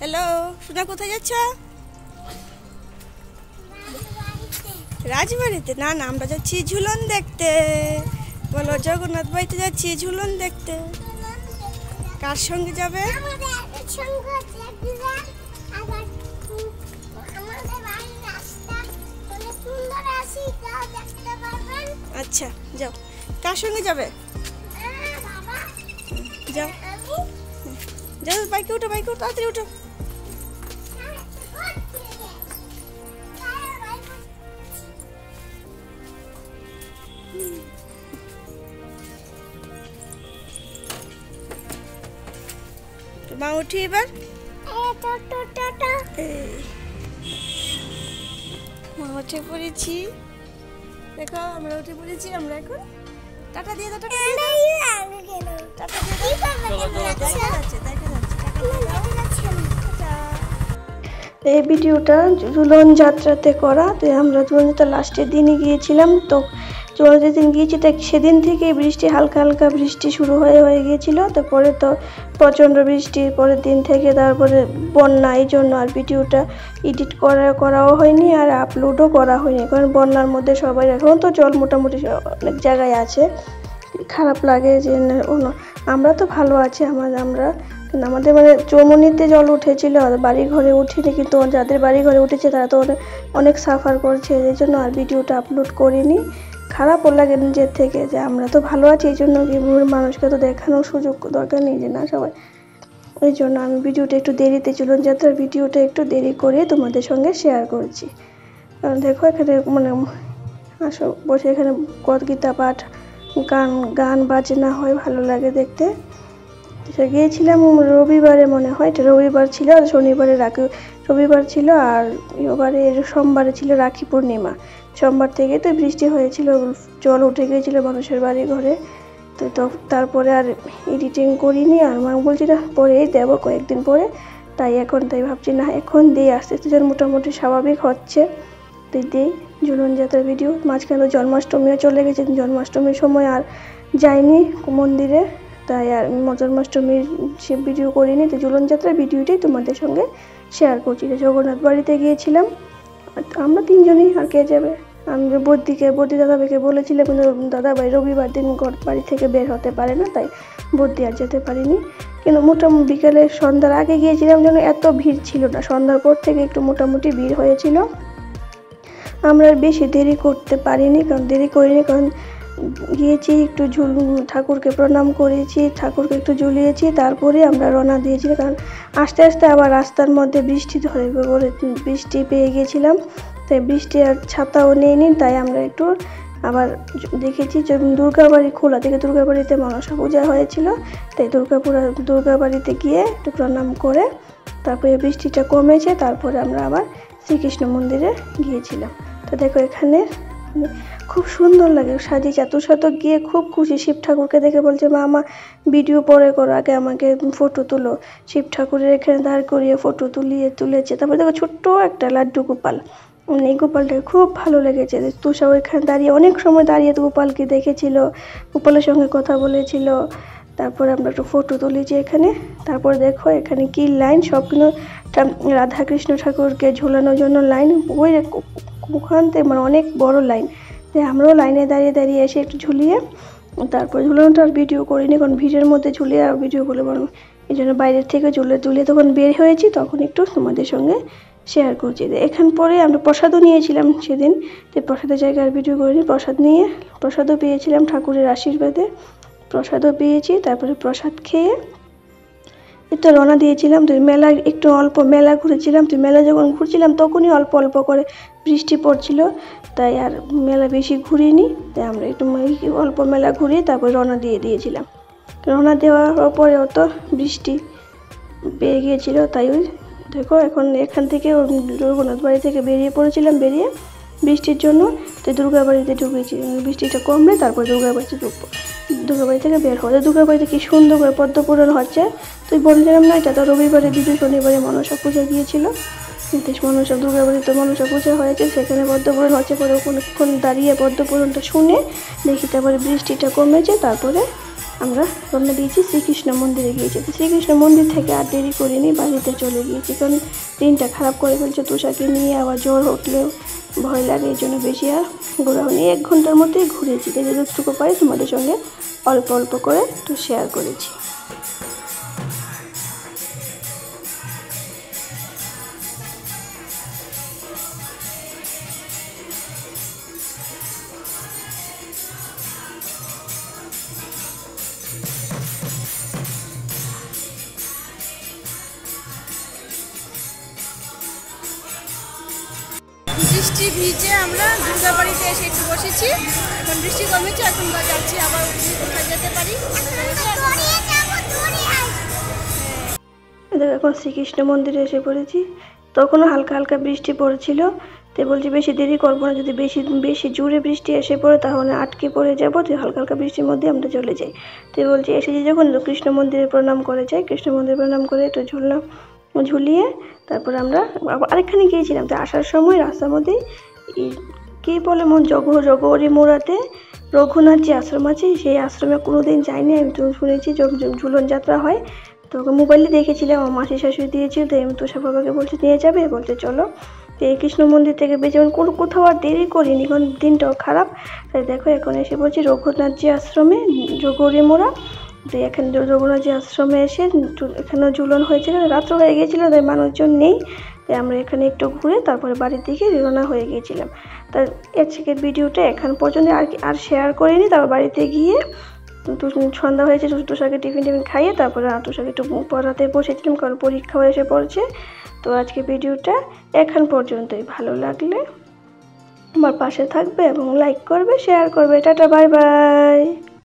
Hello, সোনা কোথায় যাচ্ছ? রাজবাড়িতে? না না, আমরা যাচ্ছি ঝুলন দেখতে। বলো, জগন্নাথ বাড়িতে যাচ্ছি ঝুলন দেখতে। কার সঙ্গে যাবে? আচ্ছা যাও। কার সঙ্গে যাবে? যাও যাও, বাইকে উঠো, বাইকে উঠো, তাড়াতাড়ি উঠো। মা উঠি এবার। মা উঠে পড়েছি, দেখো আমরা উঠে পড়েছি। আমরা এখন টাটা দিয়ে দাও, টাটা দিয়ে দাও, টাটা দিয়ে দাও। দেখা যাচ্ছে, দেখা যাচ্ছে, টাটা দিয়ে দাও। এই ভিডিওটা ঝুলন যাত্রাতে করা। তো আমরা ঝুলন যাত্রা লাস্টের দিনই গিয়েছিলাম। তো ঝুলন যেদিন গিয়েছি তাই সেদিন থেকে বৃষ্টি, হালকা হালকা বৃষ্টি শুরু হয়ে গিয়েছিল। তারপরে তো প্রচণ্ড বৃষ্টি, পরের দিন থেকে তারপরে বন্যা। এই জন্য আর ভিডিওটা এডিট করাও হয়নি আর আপলোডও করা হয়নি, কারণ বন্যার মধ্যে সবাই এখন তো জল মোটামুটি অনেক জায়গায় আছে। খারাপ লাগে যে আমরা তো ভালো আছি, আমরা কিন্তু আমাদের মানে চৌমনিতে জল উঠেছিল, বাড়ি ঘরে উঠেনি, কিন্তু যাদের বাড়ি ঘরে উঠেছে তারা তো অনেক সাফার করছে। এই জন্য আর ভিডিওটা আপলোড করিনি। খারাপও লাগে নিজের থেকে যে আমরা তো ভালো আছি, এই জন্য মানুষকে তো দেখানোর সুযোগ দরকার নেই যে না সবাই। ওই জন্য আমি ভিডিওটা একটু দেরিতে, ঝুলন যাত্রার ভিডিওটা একটু দেরি করে তোমাদের সঙ্গে শেয়ার করছি। কারণ দেখো এখানে মানে আসো বসে এখানে গীতা পাঠ, গান বাজনা হয়, ভালো লাগে দেখতে। গিয়েছিলাম রবিবারে, মনে হয় এটা রবিবার ছিল, আর শনিবারে রবিবার ছিল, আর এবারে সোমবারে ছিল রাখি পূর্ণিমা। সোমবার থেকে তো বৃষ্টি হয়েছিল, জল উঠে গিয়েছিল মানুষের বাড়ি ঘরে। তো তারপরে আর এডিটিং করিনি, আর মা বলছি না পরেই দেবো কয়েকদিন পরে। তাই ভাবছি না এখন দিই, আস্তে আস্তে যেন মোটামুটি স্বাভাবিক হচ্ছে তো দিই ঝুলন যাত্রার ভিডিও। মাঝখানে তো জন্মাষ্টমীও চলে গেছে, জন্মাষ্টমীর সময় আর যাইনি মন্দিরে, তাই আর জন্মাষ্টমীর সে ভিডিও করিনি। তো ঝুলন যাত্রার ভিডিওটাই তোমাদের সঙ্গে শেয়ার করছি। জগন্নাথ বাড়িতে গিয়েছিলাম আমরা তিনজনই, আর কে যাবে। আমি বদ্যি দাদাভাইকে বলেছিলাম, কিন্তু দাদাভাই রবিবার দিন বাড়ি থেকে বের হতে পারে না, তাই বদ্যি আর যেতে পারিনি। কিন্তু মোটামুটি বিকেলে সন্ধ্যার আগে গিয়েছিলাম যেন এত ভিড় ছিল না, সন্ধ্যার পর থেকে একটু মোটামুটি ভিড় হয়েছিল। আমরা বেশি দেরি করতে পারিনি, কারণ গিয়েছি একটু ঠাকুরকে প্রণাম করেছি, ঠাকুরকে একটু ঝুলিয়েছি, তারপরে আমরা রওনা দিয়েছি। কারণ আস্তে আস্তে আবার রাস্তার মধ্যে বৃষ্টি পেয়ে গেছিলাম, তাই বৃষ্টি আর ছাতাও নেইনি। তাই আমরা একটু আবার দেখেছি যে দুর্গাবাড়ি খোলা থেকে, দুর্গাবাড়িতে মনসা পূজা হয়েছিল, তাই দুর্গাবাড়িতে গিয়ে একটু প্রণাম করে তারপরে বৃষ্টিটা কমেছে, তারপরে আমরা আবার শ্রীকৃষ্ণ মন্দিরে গিয়েছিলাম। তো দেখো এখানে খুব সুন্দর লাগে সাজিয়ে, চতুর্শতক গিয়ে খুব খুশি। শিব ঠাকুরকে দেখে বলছে মা আমার ভিডিও পরে করো, আগে আমাকে ফটো তুলো। শিব ঠাকুরের এখানে দাঁড় করিয়ে ফটো তুলেছে। তারপরে দেখো ছোট্ট একটা লাড্ডু গোপাল, এই গোপালটাকে খুব ভালো লেগেছে। তুষা ওইখানে দাঁড়িয়ে অনেক সময় দাঁড়িয়ে গোপালকে দেখেছিল, গোপালের সঙ্গে কথা বলেছিল। তারপরে আমরা একটু ফটো তুলেছি এখানে। তারপরে দেখো এখানে কি লাইন, সবগুলো রাধাকৃষ্ণ ঠাকুরকে ঝোলানোর জন্য লাইন, ওই ওখান থেকে মানে অনেক বড় লাইন। তাই আমরাও লাইনে দাঁড়িয়ে এসে একটু ঝুলিয়ে, তারপর ঝুলানোটা আর ভিডিও করিনি, কারণ ভিড়ের মধ্যে ঝুলিয়ে আর ভিডিও করলে বরং, এই জন্য বাইরের থেকে ঝুলিয়ে তখন বের হয়েছি, তখন একটু তোমাদের সঙ্গে শেয়ার করছি। এখান পরে আমরা প্রসাদও নিয়েছিলাম সেদিন, তাই প্রসাদের জায়গায় ভিডিও করিনি। প্রসাদও পেয়েছিলাম ঠাকুরের আশীর্বাদে, প্রসাদও পেয়েছি। তারপরে প্রসাদ খেয়ে একটু রওনা দিয়েছিলাম। তুই মেলা একটু অল্প মেলা ঘুরেছিলাম। তুই মেলা যখন ঘুরছিলাম তখনই অল্প অল্প করে বৃষ্টি পড়ছিল, তাই আর মেলা বেশি ঘুরিনি। তাই আমরা একটু অল্প মেলা ঘুরিয়ে তারপর রওনা দিয়েছিলাম। রওনা দেওয়ার পরে অত বৃষ্টি পেয়ে গিয়েছিল, তাই ওই দেখো এখান থেকে রঘুনাথ বাড়ি থেকে বেরিয়ে পড়েছিলাম, বেরিয়ে বৃষ্টির জন্য তো দুর্গাবাড়িতে ঢুকেছি। বৃষ্টিটা কমলে তারপর দুর্গাবাড়িতে ঢুকবো। দুর্গাবাড়ি থেকে বের হয়ে দুর্গাবাড়িতে কি সুন্দর করে পদ্ম পূরণ হচ্ছে। তুই বলছিলাম না, এটা তো রবিবারে শনিবারে মনসা পূজা গিয়েছিল, দুর্গাবাড়িতে মনসা পূজা হয়েছে, সেখানে পদ্ম পূরণ হচ্ছে। পরে অনেকক্ষণ দাঁড়িয়ে পদ্ম পূরণটা শুনে দেখি, তারপরে বৃষ্টিটা কমেছে, তারপরে আমরা রওনা দিয়েছি শ্রীকৃষ্ণ মন্দিরে গিয়েছি। তো শ্রীকৃষ্ণ মন্দির থেকে আর দেরি করিনি, বাড়িতে চলে গিয়েছি, কারণ দিনটা খারাপ করে ফেলছে। তুষারকে নিয়ে আবার জ্বর উঠলেও ভয় লাগে, এই জন্য বেশি আর ঘোরা হয়নি। 1 ঘন্টার মধ্যেই ঘুরেছি, তাই যতটুকু পারি তোমাদের সঙ্গে অল্প অল্প করে একটু শেয়ার করেছি। বৃষ্টি ভিজে আমরা দুর্গাবাড়িতে এসে একটু বসেছি। এখন বৃষ্টি কমেছে, এখন যাচ্ছি আবার কোথায় যেতে পারি। এখন শ্রীকৃষ্ণ মন্দিরে এসে পড়েছি। তখনও হালকা হালকা বৃষ্টি পড়েছিল, তো বলছি বেশি দেরি করবো না, যদি বেশি বেশি জোরে বৃষ্টি এসে পড়ে তাহলে আটকে পড়ে যাবো। তো হালকা হালকা বৃষ্টির মধ্যে আমরা চলে যাই। তো বলছি এসেছি যখন কৃষ্ণ মন্দিরে প্রণাম করে যাই। কৃষ্ণ মন্দিরে প্রণাম করে একটু ঝুলিয়ে তারপর আমরা আরেকখানে গিয়েছিলাম। তো আসার সময় রাস্তার মধ্যে কী বলে জগরি মোড়াতে রঘুনাথ যে আশ্রম আছে, সেই আশ্রমে কোনোদিন যাইনি, আমি তো শুনেছি ঝুলন যাত্রা হয়। তো মোবাইলে দেখেছিলাম, আমার মাসি শাশুড়ি দিয়েছিল, তো আমি তুষার বাবাকে বলছি নিয়ে যাবে, বলছে চলো। তো এই কৃষ্ণ মন্দির থেকে বেঁচে কোথাও আর দেরি করিনি, কারণ দিনটাও খারাপ। তাই দেখো এখন এসে বলছি রঘুনাথজি আশ্রমে, জগরি মোড়া। তো এখানে রঘুনাথজি আশ্রমে এসে এখানেও ঝুলন হয়েছিল, রাত্র হয়ে গিয়েছিল, তাই মানুষজন নেই। তাই আমরা এখানে একটু ঘুরে তারপরে বাড়ির দিকে রওনা হয়ে গিয়েছিলাম। তাই আজকের ভিডিওটা এখান পর্যন্ত আর শেয়ার করিনি। তারপর বাড়িতে গিয়ে সন্ধ্যা হয়েছে, তুষারকে টিফিন খাইয়ে তারপরে তুষারকে একটু পড়াতে বসেছিলাম, কারণ পরীক্ষা এসে পড়ছে। তো আজকে ভিডিওটা এখান পর্যন্তই। ভালো লাগলে আমার পাশে থাকবে এবং লাইক করবে, শেয়ার করবে। Tata, bye bye.